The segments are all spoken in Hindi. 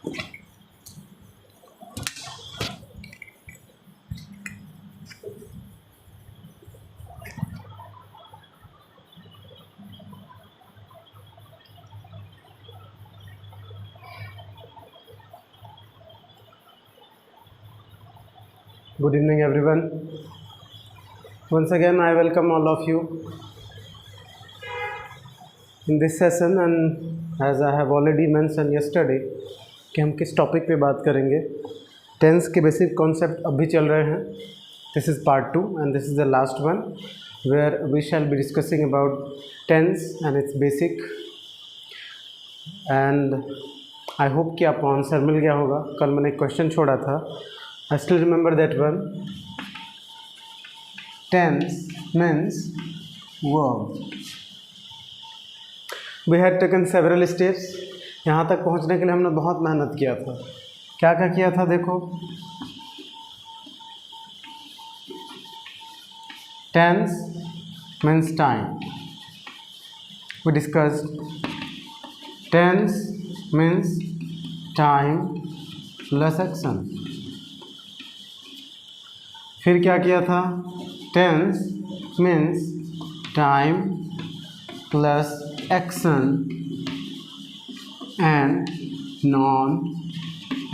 Good evening everyone. Once again I welcome all of you in this session, and as I have already mentioned yesterday कि हम किस टॉपिक पे बात करेंगे। टेंस के बेसिक कॉन्सेप्ट अभी चल रहे हैं। This is part 2 and this is the last one where we shall be discussing about tense and it's basic. And I hope कि आपको आंसर मिल गया होगा। कल मैंने एक क्वेश्चन छोड़ा था, I still remember that one. Tense means verb. We had taken several steps. यहाँ तक पहुँचने के लिए हमने बहुत मेहनत किया था। क्या क्या किया था देखो। Tense means time. We discussed tense means time plus action. फिर क्या किया था, tense means time plus action and non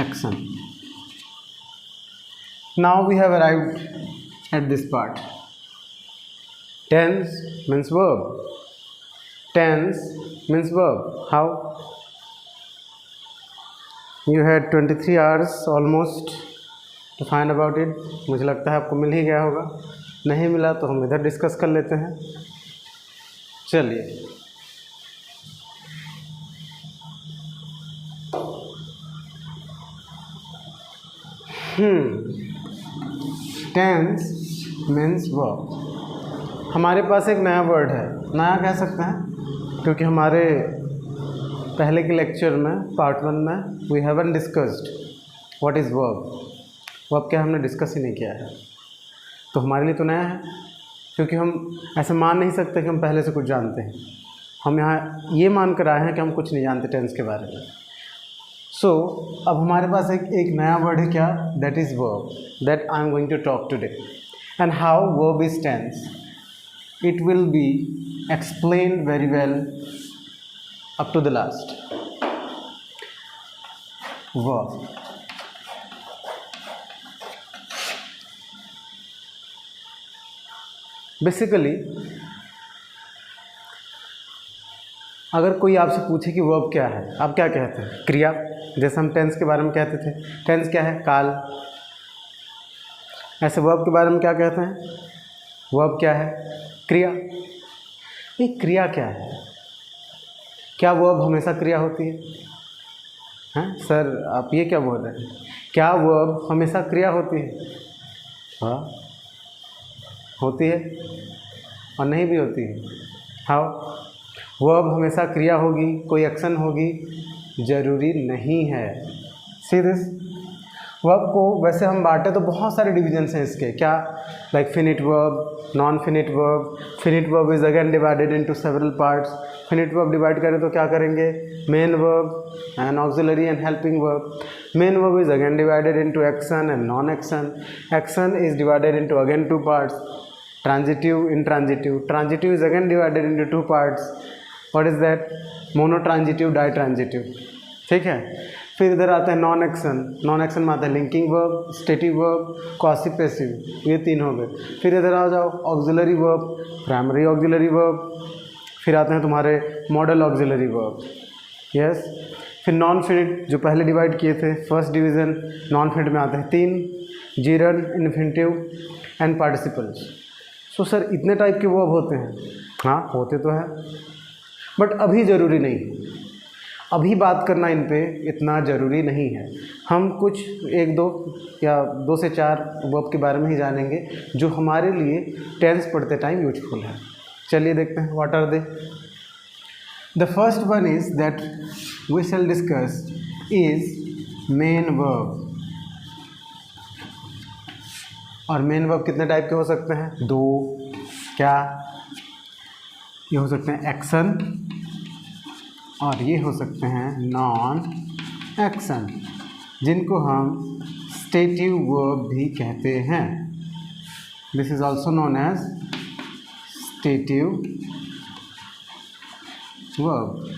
action. Now we have arrived at this part. Tense means verb, tense means verb. How? You had 23 hours almost to find about it. मुझे लगता है आपको मिल ही गया होगा, नहीं मिला तो हम इधर डिस्कस कर लेते हैं। चलिए, टेंस मीन्स वर्ब। हमारे पास एक नया वर्ड है, नया कह सकते हैं क्योंकि हमारे पहले के लेक्चर में पार्ट 1 में we haven't discussed what is verb. Verb क्या हमने डिस्कस ही नहीं किया है, तो हमारे लिए तो नया है क्योंकि हम ऐसे मान नहीं सकते कि हम पहले से कुछ जानते हैं। हम यहाँ ये मान कर आए हैं कि हम कुछ नहीं जानते टेंस के बारे में। सो अब हमारे पास एक नया वर्ड है, क्या? That is verb, that I am going to talk today. And how verb is tense, it will be explained very well up to the last. Verb basically अगर कोई आपसे पूछे कि वर्ब क्या है, आप क्या कहते हैं? क्रिया। जैसे हम टेंस के बारे में कहते थे, टेंस क्या है? काल। ऐसे वर्ब के बारे में क्या कहते हैं? वर्ब क्या है? क्रिया। ये क्रिया क्या है? क्या वर्ब हमेशा क्रिया होती है? हैं सर, आप ये क्या बोल रहे हैं? क्या वर्ब हमेशा क्रिया होती है? हाँ, होती है और नहीं भी होती है। हाउ? वर्ब हमेशा क्रिया होगी, कोई एक्शन होगी, ज़रूरी नहीं है। See this. वर्ब को वैसे हम बांटे तो बहुत सारे डिविजन्स हैं इसके। क्या? Like finite verb, non finite verb. Finite verb is again divided into several parts. Finite verb divide करें तो क्या करेंगे? Main verb and auxiliary and helping verb. Main verb is again divided into action and non action. Action is divided into again 2 parts, transitive, intransitive. Transitive is again divided into 2 parts. What is that? Monotransitive, ditransitive. ठीक है। फिर इधर आता है नॉन एक्शन। नॉन एक्शन में आता है linking verb, stative verb, causative passive. ये 3 हो गए। फिर इधर आ जाओ auxiliary verb, primary auxiliary verb. फिर आते हैं तुम्हारे मॉडल ऑक्सिलरी वर्ब। यस। फिर नॉन फिनिट जो पहले डिवाइड किए थे, फर्स्ट डिवीज़न नॉन फिनिट में आते हैं 3, gerund, infinitive and participles. So sir इतने टाइप के वर्ब होते हैं? हाँ, होते तो हैं, बट अभी ज़रूरी नहीं है। अभी बात करना इन पे इतना ज़रूरी नहीं है। हम कुछ 1-2 या 2 से 4 वर्ब के बारे में ही जानेंगे जो हमारे लिए टेंस पढ़ते टाइम यूजफुल है। चलिए देखते हैं, what are they. The first one is that we shall discuss is main verb. और मेन वर्ब कितने टाइप के हो सकते हैं? 2। क्या? ये हो सकते हैं एक्शन और ये हो सकते हैं नॉन एक्शन, जिनको हम स्टेटिव वर्ब भी कहते हैं। This is also known as stative verb.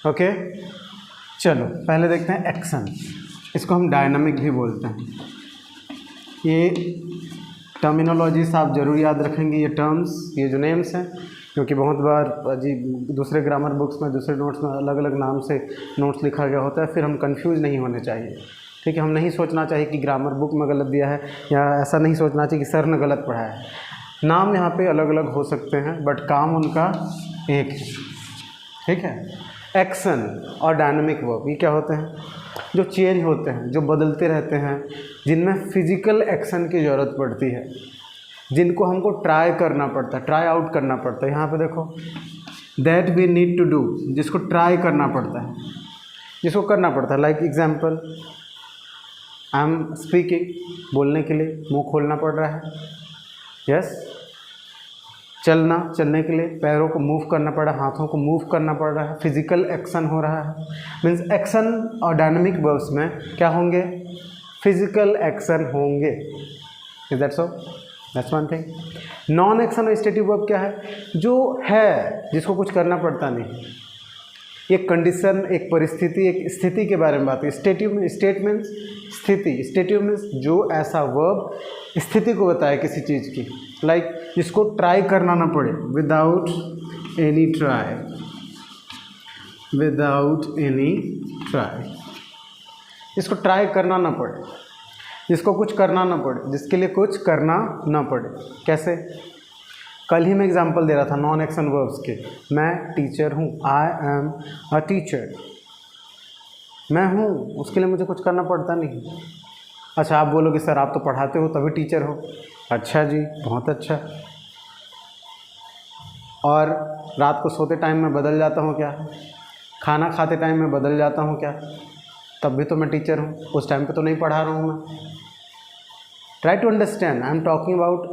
Okay, चलो पहले देखते हैं एक्शन। इसको हम डायनामिक भी बोलते हैं। ये टर्मिनोलॉजीज आप जरूर याद रखेंगे, ये टर्म्स, ये जो नेम्स हैं, क्योंकि बहुत बार जी दूसरे ग्रामर बुक्स में, दूसरे नोट्स में अलग अलग नाम से नोट्स लिखा गया होता है, फिर हम कंफ्यूज नहीं होने चाहिए। ठीक है, हम नहीं सोचना चाहिए कि ग्रामर बुक में गलत दिया है, या ऐसा नहीं सोचना चाहिए कि सर ने गलत पढ़ाया है। नाम यहाँ पे अलग अलग हो सकते हैं बट काम उनका एक है। ठीक है, एक्शन और डायनामिक वर्ब ये क्या होते हैं? जो चेंज होते हैं, जो बदलते रहते हैं, जिनमें फिजिकल एक्शन की ज़रूरत पड़ती है, जिनको हमको ट्राई करना पड़ता है, ट्राई आउट करना पड़ता है। यहाँ पे देखो, that we need to do, जिसको ट्राई करना पड़ता है, जिसको करना पड़ता है। Like example, I am speaking, बोलने के लिए मुंह खोलना पड़ रहा है। यस, चलना, चलने के लिए पैरों को मूव करना पड़ रहा है, हाथों को मूव करना पड़ रहा है, फिजिकल एक्शन हो रहा है। मीन्स एक्शन और डायनामिक वर्ब्स में क्या होंगे? फिजिकल एक्शन होंगे। Is that so? That's one thing. Non action और स्टेटिव वर्ब क्या है? जो है, जिसको कुछ करना पड़ता नहीं, एक कंडीशन, एक परिस्थिति, एक स्थिति के बारे में बात है। स्टेटिव में, स्टेट मीन्स स्थिति, स्टेटिव मीन्स जो ऐसा वर्ब स्थिति को बताए किसी चीज़ की। लाइक जिसको ट्राई करना ना पड़े, without any try, without any try, जिसको ट्राई करना ना पड़े, जिसको कुछ करना ना पड़े, जिसके लिए कुछ करना ना पड़े। कैसे? कल ही मैं एग्जांपल दे रहा था नॉन एक्शन वर्ब्स के। मैं टीचर हूँ, आई एम अ टीचर, मैं हूँ, उसके लिए मुझे कुछ करना पड़ता नहीं। अच्छा, आप बोलोगे सर आप तो पढ़ाते हो तभी टीचर हो। अच्छा जी, बहुत अच्छा। और रात को सोते टाइम में बदल जाता हूँ क्या? खाना खाते टाइम में बदल जाता हूँ क्या? तब भी तो मैं टीचर हूँ, उस टाइम पे तो नहीं पढ़ा रहा हूँ मैं। Try to understand, I am talking about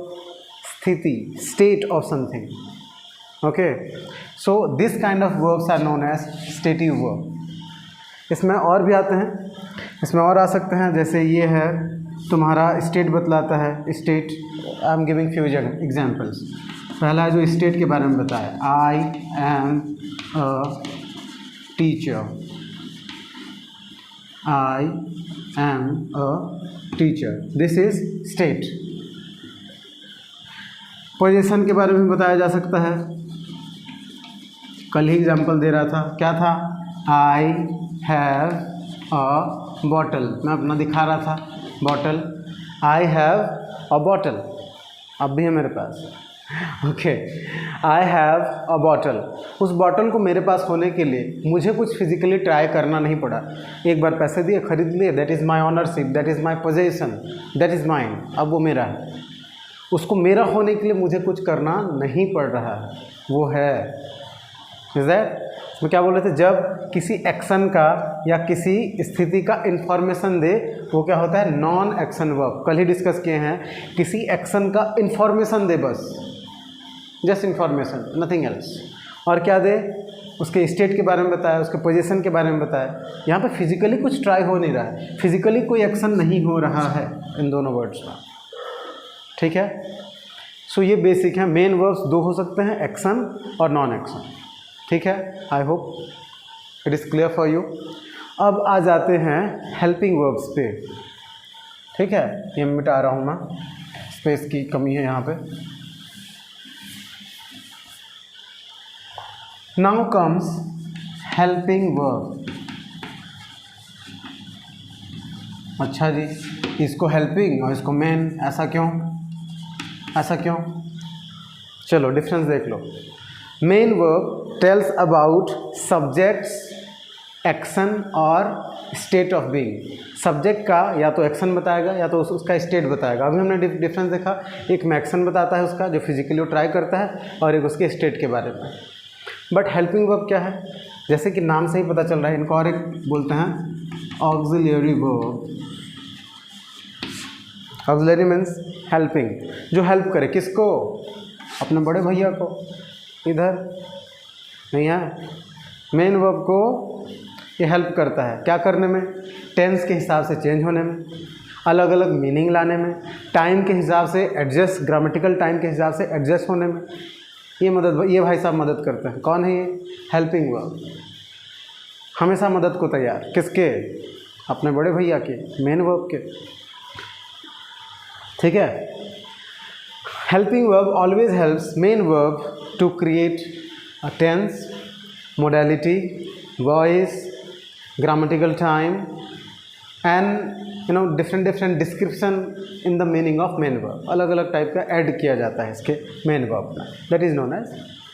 स्थिति, state of something. Okay, so this kind of verbs are known as stative verb. इसमें और भी आते हैं, इसमें और आ सकते हैं, जैसे ये है तुम्हारा स्टेट बतलाता है। State, I am giving few examples. पहला है जो स्टेट के बारे में बताया, I am a teacher, I am a teacher, this is state. Position के बारे में बताया जा सकता है। कल ही एग्जाम्पल दे रहा था, क्या था? आई हैव अ बॉटल, मैं अपना दिखा रहा था bottle. I have a bottle, अब भी है मेरे पास। Okay, I have a bottle. उस बॉटल को मेरे पास होने के लिए मुझे कुछ फिजिकली ट्राई करना नहीं पड़ा। एक बार पैसे दिए, खरीद लिए, that is my ownership, that is my possession, that is mine, अब वो मेरा है। उसको मेरा होने के लिए मुझे कुछ करना नहीं पड़ रहा है, वो है। Is that? उसमें क्या बोल रहे थे? जब किसी एक्शन का या किसी स्थिति का इंफॉर्मेशन दे, वो क्या होता है? Non action verb. कल ही डिस्कस किए हैं, किसी एक्शन का इंफॉर्मेशन दे, बस जस्ट इंफॉर्मेशन, नथिंग एल्स। और क्या दे? उसके स्टेट के बारे में बताया, उसके पोजीशन के बारे में बताया। यहाँ पे फिजिकली कुछ ट्राई हो नहीं रहा है, फिजिकली कोई एक्शन नहीं हो रहा है इन दोनों वर्ड्स में। ठीक है, सो ये बेसिक है। मेन वर्ब्स दो हो सकते हैं, एक्शन और नॉन एक्शन। ठीक है, I hope it is clear for you. अब आ जाते हैं हेल्पिंग वर्ब्स पे। ठीक है, ये मिटा रहा हूँ मैं, स्पेस की कमी है यहाँ पे। Now comes helping verb. अच्छा जी, इसको हेल्पिंग और इसको मेन, ऐसा क्यों? ऐसा क्यों? चलो डिफरेंस देख लो। Main verb tells about subjects, action और स्टेट ऑफ बीइंग। सब्जेक्ट का या तो एक्शन बताएगा या तो उसका स्टेट बताएगा। अभी हमने डिफरेंस देखा, एक में एक्शन बताता है उसका, जो फिजिकली वो ट्राई करता है, और एक उसके स्टेट के बारे में। बट हेल्पिंग वर्ब क्या है? जैसे कि नाम से ही पता चल रहा है, इनको और एक बोलते हैं auxiliary verb. Auxiliary means helping, जो हेल्प करे। किसको? अपने बड़े भैया को। इधर नहीं है, मेन वर्ब को ये हेल्प करता है क्या करने में, टेंस के हिसाब से चेंज होने में, अलग अलग मीनिंग लाने में, टाइम के हिसाब से एडजस्ट, ग्रामेटिकल टाइम के हिसाब से एडजस्ट होने में, ये भाई साहब मदद करते हैं। कौन है ये? Helping verb. हमेशा मदद को तैयार, किसके? अपने बड़े भैया के, मेन वर्ब के। ठीक है, helping verb always helps main verb to create a tense, modality, voice, grammatical time and different description in the meaning of main verb। अलग अलग टाइप का ऐड किया जाता है इसके मेन वर्ब में, that is known as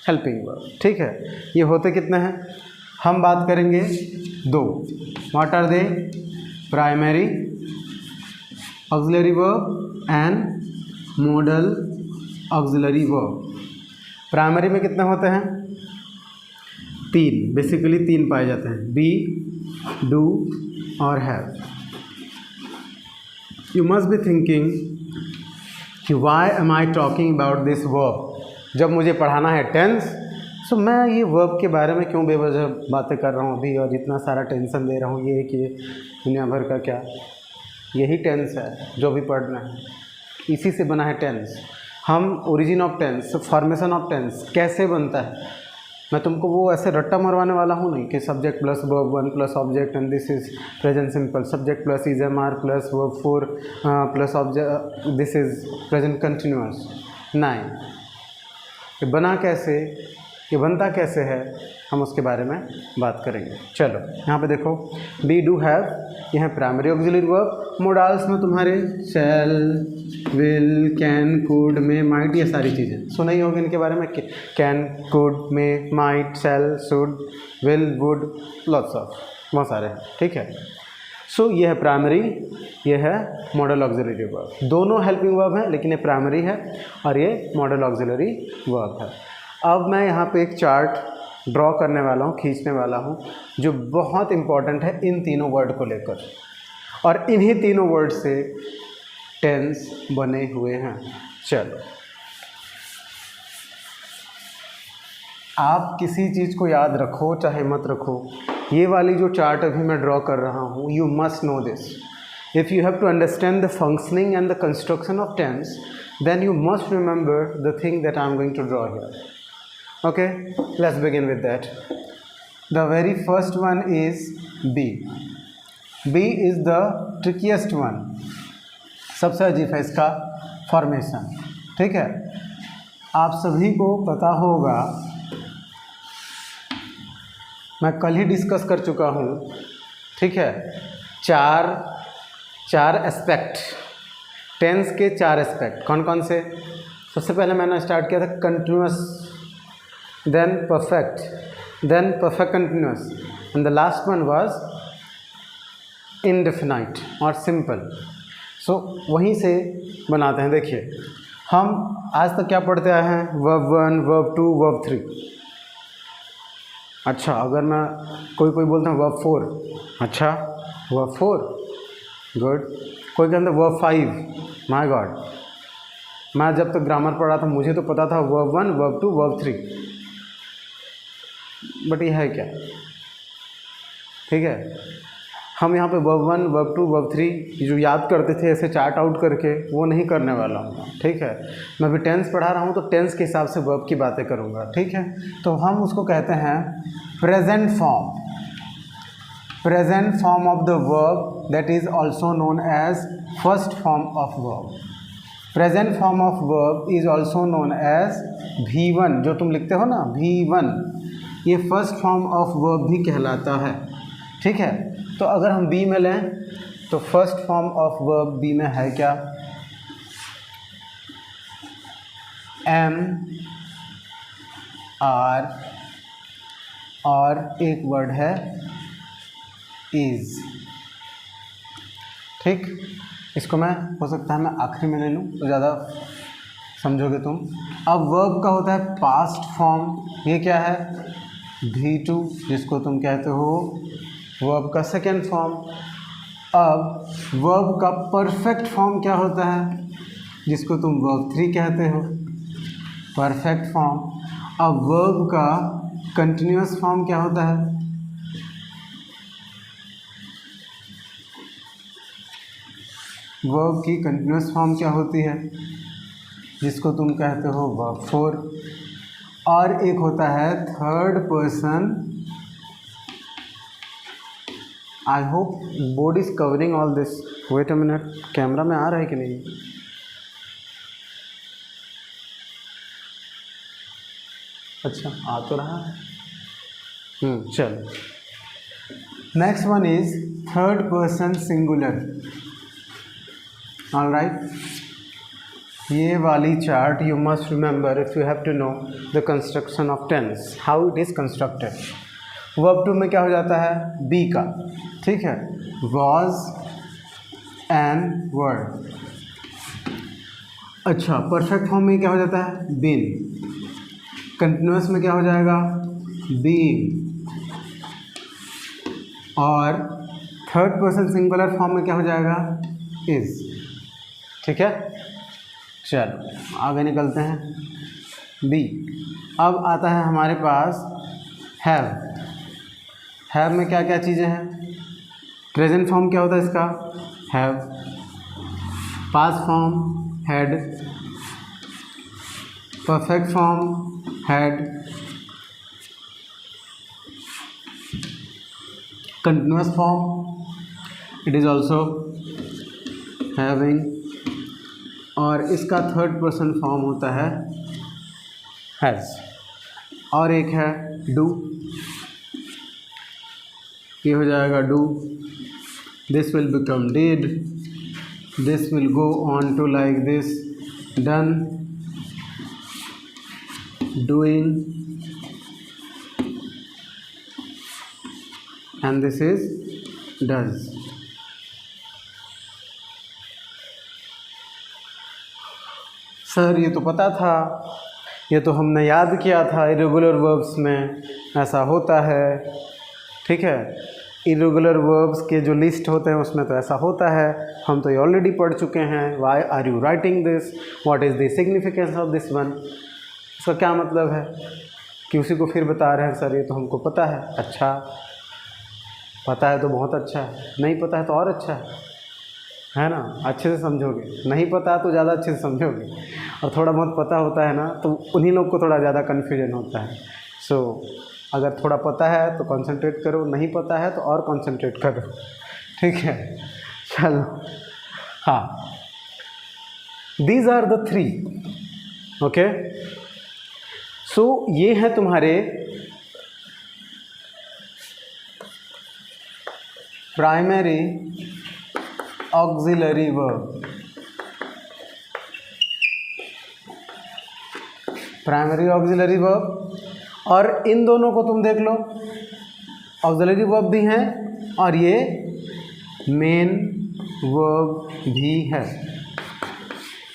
helping verb. ठीक है, ये होते कितने हैं? हम बात करेंगे दो। What are they? Primary auxiliary verb and modal auxiliary verb. Primary में कितने होते हैं? तीन, बेसिकली तीन पाए जाते हैं, बी, डू और have. You must be thinking कि why am I talking about this verb. जब मुझे पढ़ाना है टेंस, तो मैं ये वर्ब के बारे में क्यों बेवजह बातें कर रहा हूँ अभी और इतना सारा टेंशन दे रहा हूँ? ये कि दुनिया भर का क्या, यही टेंस है जो भी पढ़ना है, इसी से बना है टेंस। हम origin of tense, formation of tense कैसे बनता है, मैं तुमको वो ऐसे रट्टा मरवाने वाला हूँ नहीं कि subject plus verb 1 plus object and this is present simple, subject plus is am are plus verb 4 plus object this is present continuous. नहीं, ये बना कैसे, ये बनता कैसे है, हम उसके बारे में बात करेंगे। चलो यहाँ पे देखो, बी, डू, हैव, ये है प्राइमरी ऑक्सिलरी वर्ब। मोडाल्स में तुम्हारे shall, will, can, could, may, might, ये सारी चीज़ें सुना ही होगी इनके बारे में। Can, could, may, might, shall, should, will, would, lots of, बहुत सारे हैं। ठीक है, सो ये है प्राइमरी, ये है मॉडल ऑक्सिलरी वर्ब। दोनों हेल्पिंग वर्ब हैं, लेकिन ये प्राइमरी है और ये मॉडल ऑक्सिलरी वर्ब है। अब मैं यहाँ पे एक चार्ट ड्रॉ करने वाला हूँ, खींचने वाला हूँ, जो बहुत इम्पॉर्टेंट है इन तीनों वर्ड को लेकर, और इन्हीं तीनों वर्ड से टेंस बने हुए हैं। चलो, आप किसी चीज़ को याद रखो चाहे मत रखो, ये वाली जो चार्ट अभी मैं ड्रॉ कर रहा हूँ, you must know this. If you have to understand the functioning and the construction of tense, then you must remember the thing that I am going to draw here. Okay, let's begin with that. The very first one is B. B is the trickiest one. सबसे अजीब है इसका फॉर्मेशन। ठीक है, आप सभी को पता होगा, मैं कल ही डिस्कस कर चुका हूँ। ठीक है, चार एस्पेक्ट, टेंस के चार एस्पेक्ट कौन कौन से? सबसे पहले मैंने स्टार्ट किया था continuous, then perfect, then perfect continuous, and the last one was indefinite और सिंपल। सो वहीं से बनाते हैं। देखिए, हम आज तक क्या पढ़ते आए हैं? Verb 1, verb 2, verb 3। अच्छा, अगर मैं कोई बोलता हूँ वर्ब 4, अच्छा वर्ब 4, गुड। कोई कहता है वर्ब 5, माय गॉड, मैं जब तक ग्रामर पढ़ रहा था मुझे तो पता था वर्ब 1, वर्ब 2, वर्ब 3, बट ये है क्या? ठीक है, हम यहाँ पे वर्ब 1, वर्ब 2, वर्ब 3 जो याद करते थे ऐसे चार्ट आउट करके, वो नहीं करने वाला हूँ। ठीक है, मैं भी टेंस पढ़ा रहा हूँ तो टेंस के हिसाब से वर्ब की बातें करूँगा। ठीक है, तो हम उसको कहते हैं present form. Present form of the verb, that is also known as first form of verb. Present form of verb is also known as V1, जो तुम लिखते हो ना V1, ये फर्स्ट फॉर्म ऑफ वर्ब भी कहलाता है। ठीक है, तो अगर हम बी में लें तो first form of verb B में है क्या? एम, आर, और एक वर्ड है इज। ठीक, इसको मैं हो सकता है मैं आखिरी में ले लूँ तो ज़्यादा समझोगे तुम। अब वर्ब का होता है पास्ट फॉर्म, ये क्या है? V2, जिसको तुम कहते हो वर्ब का सेकेंड फॉर्म। अब वर्ब का परफेक्ट फॉर्म क्या होता है? जिसको तुम वर्ब 3 कहते हो, परफेक्ट फॉर्म। अब वर्ब का कंटिन्यूअस फॉर्म क्या होता है? वर्ब की कंटिन्यूस फॉर्म क्या होती है, जिसको तुम कहते हो वर्ब फोर। और एक होता है third person, I hope board is covering all this. Wait a minute, camera में आ रहा है कि नहीं? अच्छा आ तो रहा है। चलो, next one is third person singular. Alright, ये वाली chart you must remember if you have to know the construction of tense, how it is constructed. Verb two में क्या हो जाता है, बी का, ठीक है, वॉज एन वर्ड। अच्छा, परफेक्ट फॉर्म में क्या हो जाता है, बीन। कंटिन्यूस में क्या हो जाएगा, बीइंग। और थर्ड पर्सन सिंगुलर फॉर्म में क्या हो जाएगा, इज। ठीक है, चलो आगे निकलते हैं। बी, अब आता है हमारे पास हैव। हैव में क्या क्या चीज़ें हैं, प्रेजेंट फॉर्म क्या होता है इसका, have. Past form had, perfect form had, continuous form it is also having, और इसका थर्ड पर्सन फॉर्म होता है हैज़। और एक है डू, ये हो जाएगा do, this will become did, this will go on to like this, done, doing, and this is does। Sir ये तो पता था, ये तो हमने याद किया था, इरेगुलर वर्ब्स में ऐसा होता है। ठीक है, इरेगुलर वर्ब्स के जो लिस्ट होते हैं उसमें तो ऐसा होता है, हम तो ये ऑलरेडी पढ़ चुके हैं। Why are you writing this, what is the significance of this one. इसका क्या मतलब है कि उसी को फिर बता रहे हैं, सर ये तो हमको पता है। अच्छा, पता है तो बहुत अच्छा है, नहीं पता है तो और अच्छा है ना, अच्छे से समझोगे। नहीं पता है तो ज़्यादा अच्छे से समझोगे, और थोड़ा बहुत पता होता है ना तो उन्हीं लोग को थोड़ा ज़्यादा कन्फ्यूजन होता है। सो अगर थोड़ा पता है तो कंसंट्रेट करो, नहीं पता है तो और कंसंट्रेट करो। ठीक है, चलो, हाँ, these are the three. Okay, so ये है तुम्हारे primary auxiliary verb. Primary auxiliary verb, और इन दोनों को तुम देख लो, ऑक्सिलरी वर्ब भी हैं और ये मेन वर्ब भी है।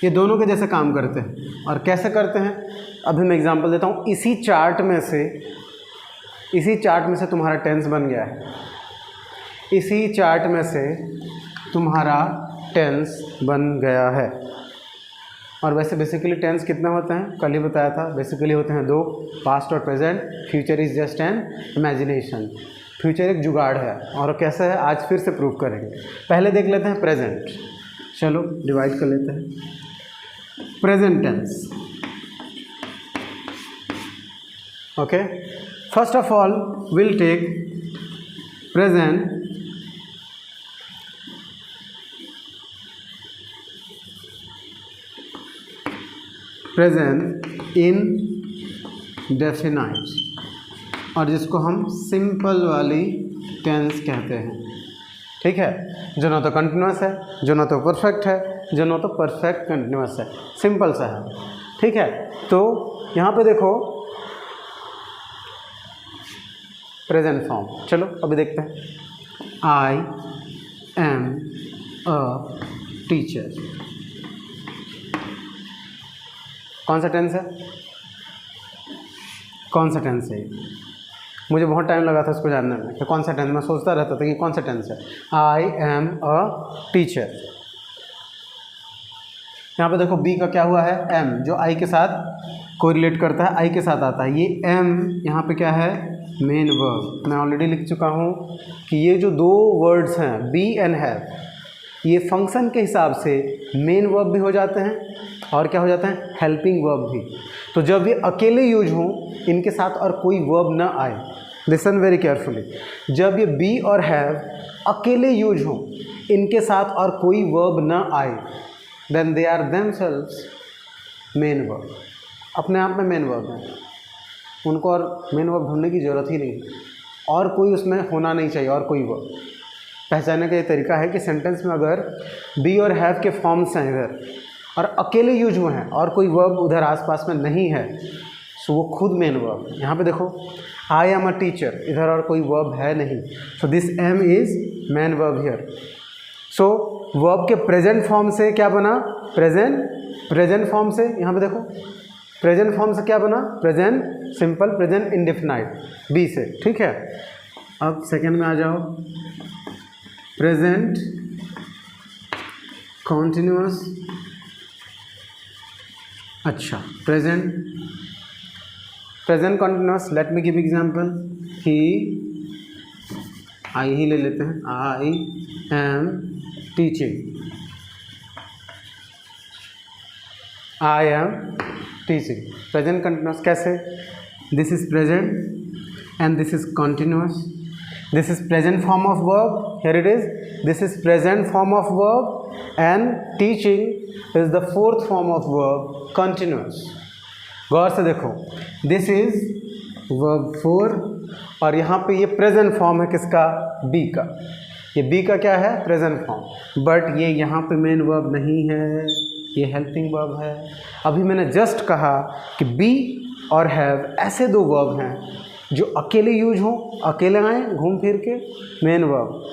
ये दोनों के जैसे काम करते हैं। और कैसे करते हैं, अभी मैं एग्जांपल देता हूँ। इसी चार्ट में से तुम्हारा टेंस बन गया है। इसी चार्ट में से तुम्हारा टेंस बन गया है। और वैसे बेसिकली टेंस कितने होते हैं, कल ही बताया था, बेसिकली होते हैं दो, पास्ट और present. Future is just an imagination. Future एक जुगाड़ है, और कैसे है आज फिर से प्रूव करेंगे। पहले देख लेते हैं प्रेजेंट। चलो डिवाइड कर लेते हैं। Present tense, okay, first of all will take present indefinite, और जिसको हम सिंपल वाली टेंस कहते हैं। ठीक है, जो ना तो कंटिन्यूस है, जो ना तो परफेक्ट है, जो ना तो परफेक्ट कंटिन्यूस है, सिंपल सा है। ठीक है, तो यहाँ पे देखो प्रेजेंट फॉर्म। चलो अभी देखते हैं। आई एम अ टीचर, कौन सा टेंस है, कौन सा टेंस है? मुझे बहुत टाइम लगा था इसको जानने में कि कौन सा टेंस, मैं सोचता रहता था कि कौन सा टेंस है। I am a teacher. यहाँ पे देखो बी का क्या हुआ है, एम, जो आई के साथ कोरिलेट करता है, आई के साथ आता है। ये एम यहाँ पे क्या है, मेन वर्ब। मैं ऑलरेडी लिख चुका हूँ कि ये जो दो वर्ड्स हैं बी एंड हैव, ये फंक्शन के हिसाब से मेन वर्ब भी हो जाते हैं और क्या हो जाते हैं, हेल्पिंग वर्ब भी। तो जब ये अकेले यूज हों, इनके साथ और कोई वर्ब ना आए, लिसन वेरी केयरफुली, जब ये बी और हैव अकेले यूज हों, इनके साथ और कोई वर्ब ना आए, then they are themselves main verb, अपने आप में मेन वर्ब है, उनको और मेन वर्ब ढूंढने की ज़रूरत ही नहीं, और कोई उसमें होना नहीं चाहिए और कोई वर्ब। पहचानने का ये तरीका है कि सेंटेंस में अगर बी और हैव के फॉर्म्स हैं इधर और अकेले यूज हुए हैं और कोई वर्ब उधर आसपास में नहीं है, सो वो खुद मेन वर्ब है। यहाँ पे देखो, आई एम अ टीचर, इधर और कोई वर्ब है नहीं, so this am is main verb here. So verb के प्रेजेंट फॉर्म से क्या बना, प्रेजेंट फॉर्म से, यहाँ पे देखो प्रेजेंट फॉर्म से क्या बना, present simple, present indefinite, be से, ठीक है। अब सेकेंड में आ जाओ, प्रेजेंट कॉन्टिन्यूअस, अच्छा present continuous, let me give example, I ही ले लेते हैं, I am teaching, I am teaching, present continuous कैसे, this is present and this is continuous, this is present form of verb, here it is, this is present form of verb and teaching is the fourth form of verb continuous. गौर से देखो, दिस इज वर्ब 4 और यहाँ पे ये प्रेजेंट फॉर्म है किसका, बी का, ये बी का क्या है, प्रेजेंट फॉर्म, बट ये यहाँ पे मेन वर्ब नहीं है, ये हेल्पिंग वर्ब है। अभी मैंने जस्ट कहा कि बी और हैव ऐसे दो वर्ब हैं जो अकेले यूज हों, अकेले आएँ घूम फिर के, मेन वर्ब,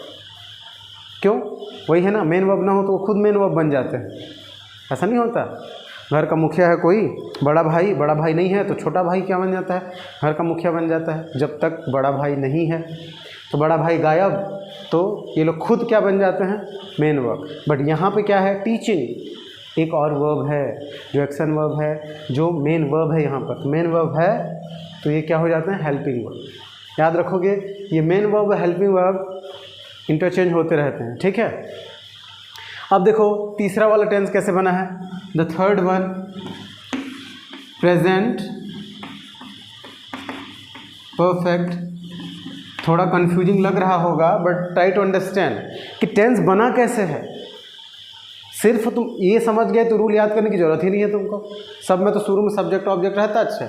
क्यों, वही है ना, मेन वर्ब ना हो तो वो खुद मेन वर्ब बन जाते हैं, ऐसा नहीं होता। घर का मुखिया है कोई, बड़ा भाई नहीं है तो छोटा भाई क्या बन जाता है, घर का मुखिया बन जाता है। जब तक बड़ा भाई नहीं है तो बड़ा भाई गायब, तो ये लोग खुद क्या बन जाते हैं, मेन वर्ब। बट यहाँ पे क्या है, टीचिंग एक और वर्ब है जो एक्शन वर्ब है, जो मेन वर्ब है यहाँ पर, मेन वर्ब है तो ये क्या हो जाते हैं, हेल्पिंग वर्ब। याद रखोगे, ये main verb helping verb interchange होते रहते हैं, ठीक है। अब देखो तीसरा वाला टेंस कैसे बना है, the third one, present perfect. थोड़ा कंफ्यूजिंग लग रहा होगा बट ट्राई टू अंडरस्टैंड कि टेंस बना कैसे है। सिर्फ तुम ये समझ गए तो रूल याद करने की ज़रूरत ही नहीं है तुमको। सब में तो शुरू में सब्जेक्ट ऑब्जेक्ट रहता है, अच्छा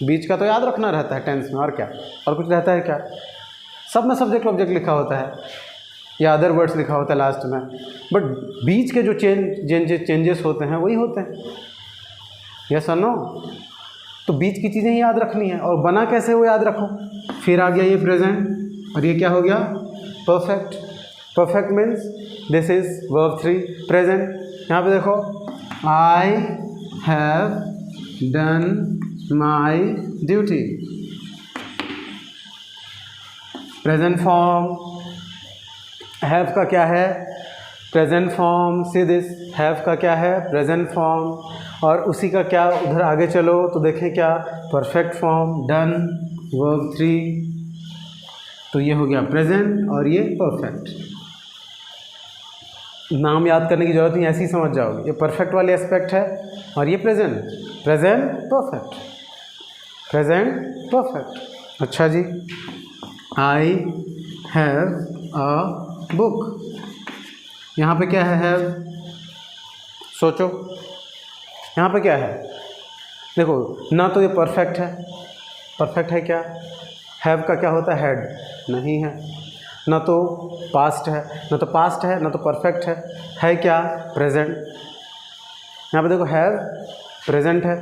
बीच का तो याद रखना रहता है टेंस में, और क्या, और कुछ रहता है क्या, सब में सब्जेक्ट ऑब्जेक्ट लिखा होता है या अदर वर्ड्स लिखा होता है लास्ट में, बट बीच के जो चेंजेस होते हैं वही होते हैं, यस और नो। तो बीच की चीज़ें ही याद रखनी है, और बना कैसे वो याद रखो। फिर आ गया ये प्रेजेंट, और ये क्या हो गया, perfect. Perfect means this is verb 3 present. यहाँ पे देखो, I have done my duty, present form. Have का क्या है, present form. See this, have का क्या है, प्रेजेंट फॉर्म, और उसी का क्या, उधर आगे चलो तो देखें क्या, परफेक्ट फॉर्म, डन, वर्ब 3। तो ये हो गया प्रेजेंट और ये परफेक्ट। नाम याद करने की जरूरत नहीं, ऐसे ही समझ जाओगे। ये परफेक्ट वाले एस्पेक्ट है और ये present, present perfect, present perfect. अच्छा जी, आई हैव अ बुक। यहाँ पे क्या है, हैव, सोचो यहाँ पे क्या है, देखो ना तो ये परफेक्ट है, परफेक्ट है क्या, हैव का क्या होता है, हैड, नहीं है, ना तो पास्ट है, ना तो पास्ट है, ना तो परफेक्ट है क्या, प्रेजेंट। यहाँ पे देखो हैव प्रेजेंट है,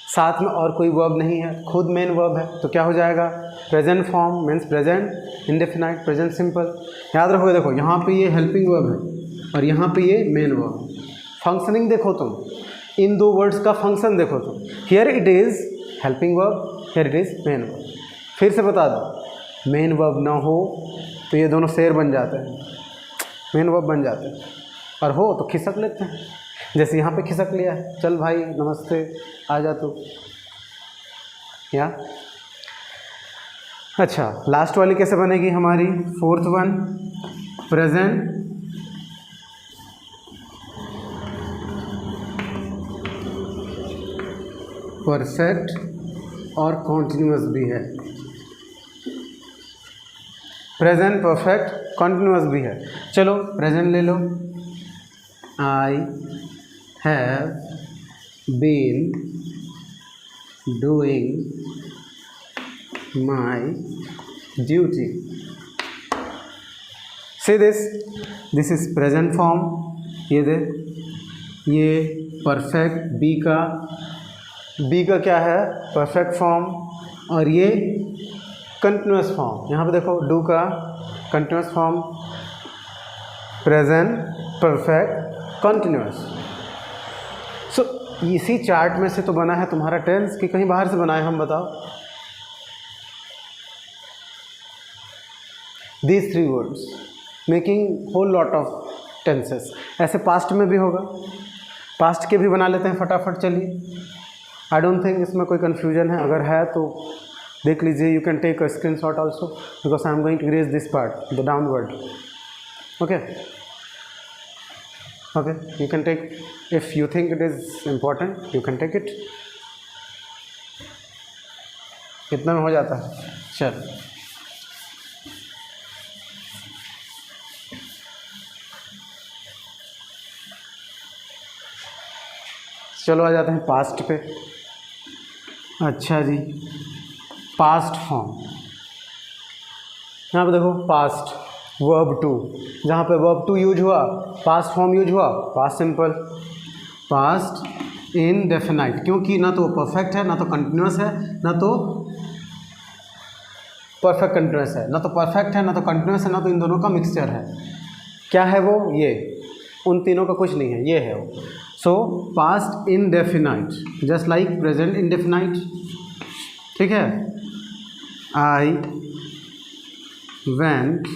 साथ में और कोई वर्ब नहीं है, खुद मेन वर्ब है, तो क्या हो जाएगा, present form means present indefinite, present simple. याद रखोगे, देखो यहाँ पे ये हेल्पिंग वर्ब है और यहाँ पे ये मेन वर्ब। फंक्शनिंग देखो तुम, इन दो वर्ड्स का फंक्शन देखो तुम, here it is helping verb, here it is main verb. फिर से बता दो, मेन वर्ब ना हो तो ये दोनों शेर बन जाते हैं, मेन वर्ब बन जाते हैं, और हो तो खिसक लेते हैं, जैसे यहाँ पे खिसक लिया है, चल भाई नमस्ते आ जा तू, या। अच्छा, लास्ट वाली कैसे बनेगी हमारी, फोर्थ वन, प्रेजेंट परफेक्ट और कॉन्टिन्यूस भी है, प्रेजेंट परफेक्ट कॉन्टिन्यूस भी है। चलो प्रेजेंट ले लो, I have been doing my duty. See this is present form, ये दे, ये परफेक्ट बी का क्या है, परफेक्ट फॉर्म, और ये कंटिन्यूस फॉर्म। यहाँ पे देखो डू का continuous form, present perfect continuous. So इसी चार्ट में से तो बना है तुम्हारा टेंस, कि कहीं बाहर से बना है, हम बताओ। These three words making whole lot of tenses। ऐसे पास्ट में भी होगा, पास्ट के भी बना लेते हैं फटाफट। चलिए, आई डोंट थिंक इसमें कोई कन्फ्यूजन है, अगर है तो देख लीजिए। You can take a screenshot also because I am going to erase this part, the downward. Okay okay, you can take, if you think it is important you can take it. कितना में हो जाता है? चलो आ जाते हैं पास्ट पे। अच्छा जी, पास्ट फॉर्म, यहाँ पे देखो पास्ट वर्ब टू, जहाँ पे वर्ब टू यूज हुआ पास्ट फॉर्म यूज हुआ, पास्ट सिंपल, पास्ट इनडेफिनाइट, क्योंकि ना तो परफेक्ट है, ना तो कंटिन्यूस है, ना तो परफेक्ट कंटिन्यूस है, ना तो परफेक्ट है, ना तो कंटिन्यूस है, ना तो इन दोनों का मिक्सचर है। क्या है वो? ये, उन तीनों का कुछ नहीं है, ये है वो। So past indefinite just like present indefinite, ठीक है। आई वेंट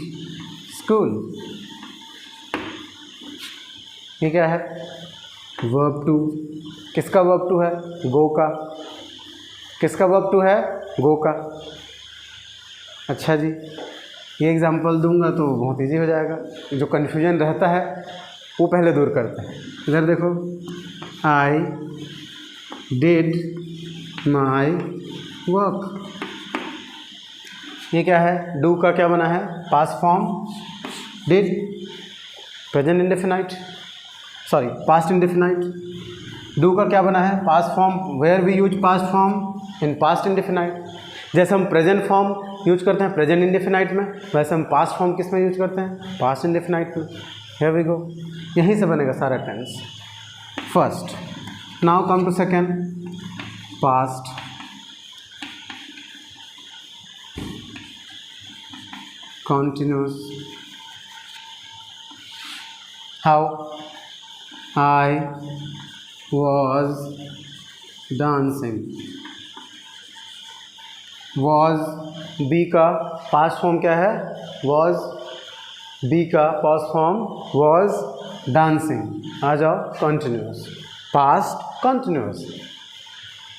स्कूल, ये क्या है? Verb two. किसका वर्ब टू है? गो का। किसका वर्ब टू है? गो का। अच्छा जी, ये एग्जांपल दूंगा तो बहुत इजी हो जाएगा, जो कन्फ्यूजन रहता है वो पहले दूर करते हैं। इधर देखो, आई डिड माई वर्क, ये क्या है? डू का क्या बना है? Past form, did, present indefinite, sorry past indefinite. Do का क्या बना है? Past form, where we use past form in past indefinite. जैसे हम प्रेजेंट फॉर्म यूज करते हैं प्रेजेंट इंडेफिनाइट में, वैसे हम पास्ट फॉर्म किस में यूज करते हैं? पास्ट इंडेफिनाइट में। हियर वी गो, यहीं से बनेगा सारा tense. First, now come to second, past continuous। how? I was dancing। was be का पास्ट फॉर्म क्या है? was। बी का पास्ट फॉर्म was dancing। आ जाओ continuous, past continuous,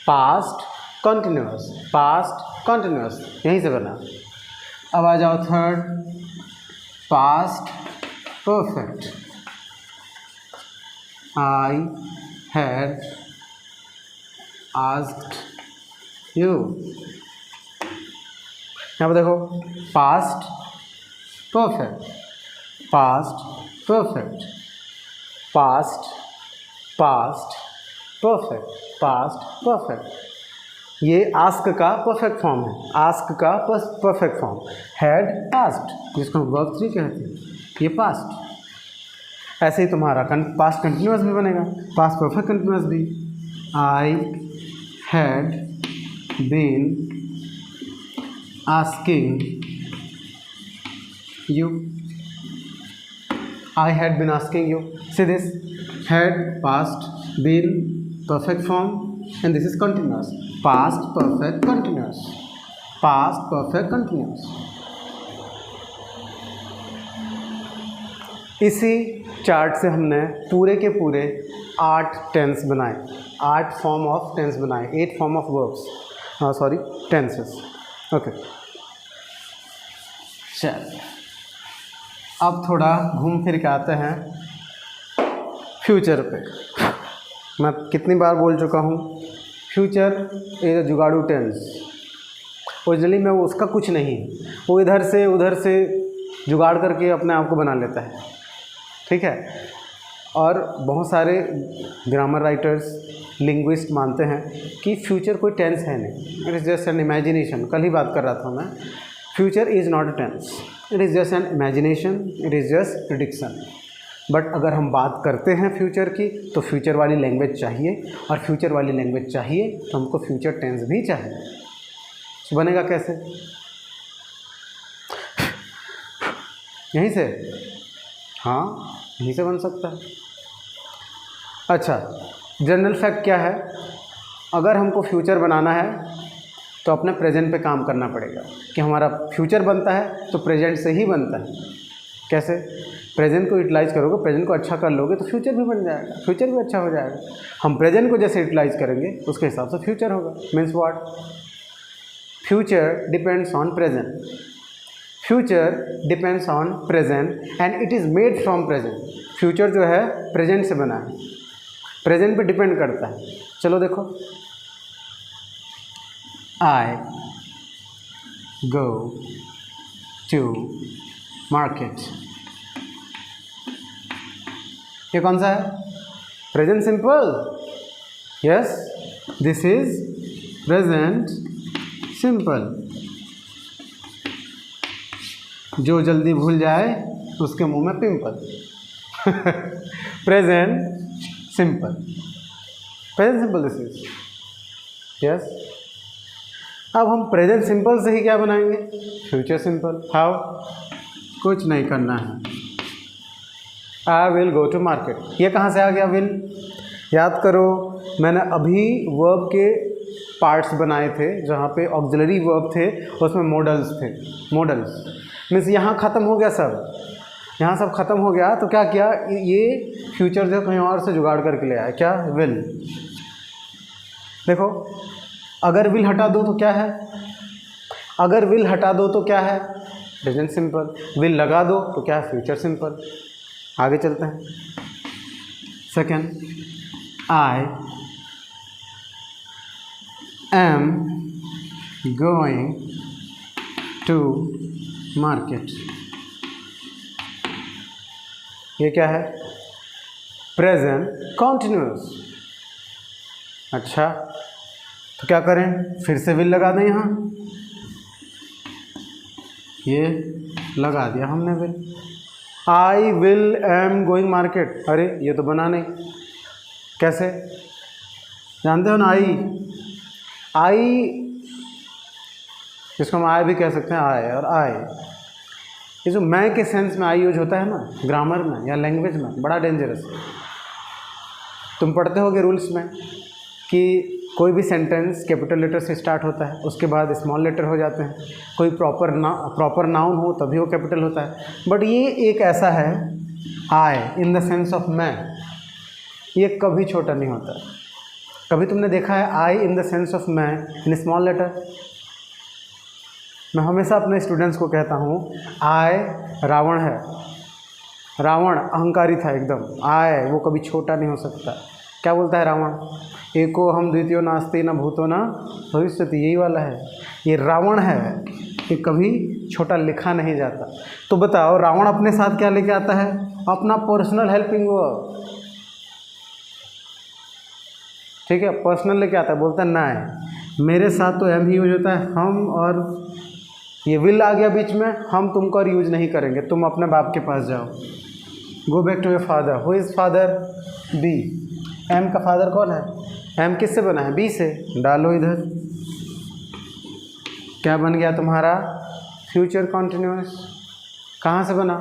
past continuous, past continuous, यहीं से बना। अब आ जाओ third, past perfect. I had asked you, यहाँ पर देखो past perfect, past perfect, past, past perfect, past perfect. ये आस्क का परफेक्ट फॉर्म है, आस्क का परफेक्ट फॉर्म। हैड आस्क्ड, जिसको हम वर्ब 3 कहते हैं, ये पास्ट। ऐसे ही तुम्हारा पास्ट कंटिन्यूअस भी बनेगा, पास्ट परफेक्ट कंटिन्यूअस भी। I had been asking you, I had been asking you। See this, had past, been perfect form, and this is continuous, past perfect continuous, past perfect continuous। इसी चार्ट से हमने पूरे के पूरे 8 टेंस बनाए, 8 फॉर्म ऑफ टेंस बनाए, 8 form of verbs, sorry tenses. Okay, चल अब थोड़ा घूम फिर के आते हैं फ्यूचर पे। मैं कितनी बार बोल चुका हूँ, फ्यूचर इज अ जुगाड़ू टेंस। ओरिजिनली में वो उसका कुछ नहीं, वो इधर से उधर से जुगाड़ करके अपने आप को बना लेता है, ठीक है। और बहुत सारे ग्रामर राइटर्स, लिंग्विस्ट मानते हैं कि फ्यूचर कोई टेंस है नहीं, it is just an imagination. कल ही बात कर रहा था मैं, future is not a tense, it is just an imagination, it is just prediction. But अगर हम बात करते हैं फ्यूचर की तो फ्यूचर वाली लैंग्वेज चाहिए, और फ्यूचर वाली लैंग्वेज चाहिए तो हमको फ्यूचर टेंस भी चाहिए। तो बनेगा कैसे? यहीं से, हाँ यहीं से बन सकता है। अच्छा, जनरल फैक्ट क्या है, अगर हमको फ्यूचर बनाना है तो अपने प्रेजेंट पे काम करना पड़ेगा कि हमारा फ्यूचर बनता है तो प्रेजेंट से ही बनता है। कैसे? प्रेजेंट को यूटिलाइज करोगे, प्रेजेंट को अच्छा कर लोगे तो फ्यूचर भी बन जाएगा, फ्यूचर भी अच्छा हो जाएगा। हम प्रेजेंट को जैसे यूटिलाइज करेंगे उसके हिसाब से फ्यूचर होगा। Means what? Future depends on present, future depends on present and it is made from present. Future जो है प्रेजेंट से बना है, प्रेजेंट पे डिपेंड करता है। चलो देखो, आई गो टू मार्केट, ये कौन सा है? Present simple. Yes, this is present simple. जो जल्दी भूल जाए उसके मुंह में pimple. Present simple, present simple this is. Yes, अब हम प्रेजेंट सिंपल से ही क्या बनाएंगे? Future simple. हाउ? कुछ नहीं करना है। I will go to market, ये कहाँ से आ गया विल? याद करो, मैंने अभी वर्ब के पार्ट्स बनाए थे जहाँ पे ऑक्सिलरी वर्ब थे, उसमें मॉडल्स थे। मॉडल्स मीन्स यहाँ ख़त्म हो गया सब, यहाँ सब ख़त्म हो गया तो क्या किया, ये फ्यूचर जो कहीं और से जुगाड़ करके ले आया। क्या? विल। देखो, अगर विल हटा दो तो क्या है? अगर विल हटा दो तो क्या है? Present simple. विल लगा दो तो क्या है? Future simple. आगे चलते हैं। Second, I am going to market, ये क्या है? Present continuous. अच्छा, तो क्या करें? फिर से विल लगा दें यहाँ, ये लगा दिया हमने will. I will am going market, अरे ये तो बना नहीं। कैसे? जानते हो ना, आई जिसको हम आई भी कह सकते हैं, आई और आई, ये जो मैं के सेंस में आई यूज होता है ना ग्रामर में या लैंग्वेज में, बड़ा डेंजरस है। तुम पढ़ते होगे रूल्स में कि कोई भी सेंटेंस कैपिटल लेटर से स्टार्ट होता है, उसके बाद स्मॉल लेटर हो जाते हैं। कोई प्रॉपर नाउन हो तभी वो कैपिटल होता है। बट ये एक ऐसा है, आई इन द सेंस ऑफ मैं, ये कभी छोटा नहीं होता। कभी तुमने देखा है आई इन द सेंस ऑफ मैं इन स्मॉल लेटर? मैं हमेशा अपने स्टूडेंट्स को कहता हूँ, आई रावण है, रावण अहंकारी था एकदम, आई वो कभी छोटा नहीं हो सकता। क्या बोलता है रावण? एको हम द्वितीयो नास्ति न भूतो न भविष्यति, यही वाला है। ये रावण है, ये कभी छोटा लिखा नहीं जाता। तो बताओ, रावण अपने साथ क्या लेके आता है? अपना पर्सनल हेल्पिंग वर्ब, ठीक है, पर्सनल लेके आता है। बोलता है ना, मेरे साथ तो एम ही यूज होता है, हम, और ये विल आ गया बीच में, हम तुमको और यूज नहीं करेंगे, तुम अपने बाप के पास जाओ। Go back to your father. Who is father? Be. Am का फादर कौन है? एम किससे बना है? बी से। डालो इधर, क्या बन गया तुम्हारा? Future continuous. कहाँ से बना?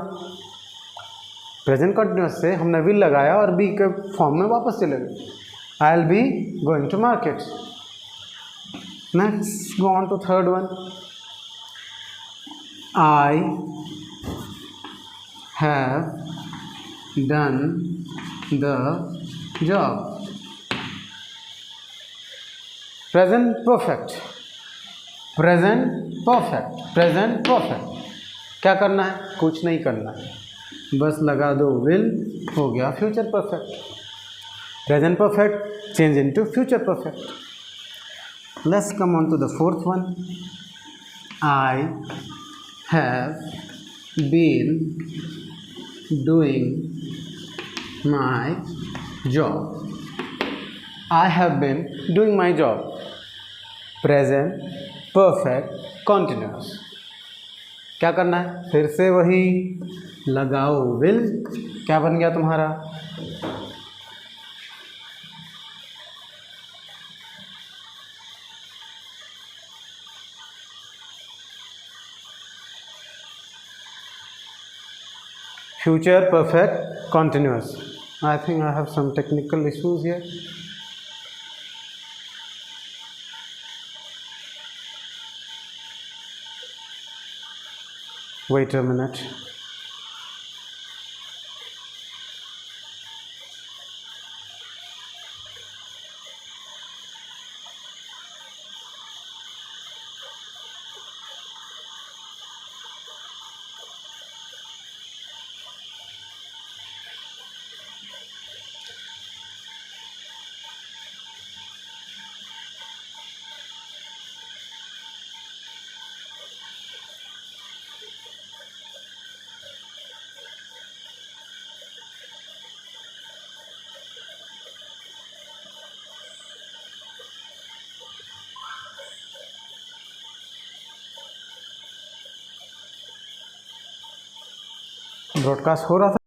प्रेजेंट कॉन्टिन्यूअस से। हमने विल लगाया और बी के फॉर्म में वापस चले गए। I will be going to market. Next, go on to third one. I have done the job. Present perfect, present perfect, present perfect। क्या करना है? कुछ नहीं करना है, बस लगा दो will, हो गया future perfect. Present perfect change into future perfect. Let's come on to the fourth one. I have been doing my job. I have been doing my job. Present, perfect, continuous. क्या करना है? फिर से वही लगाओ will. क्या बन गया तुम्हारा? Future perfect continuous. I think I have some technical issues here. Wait a minute. Broadcast हो रहा था।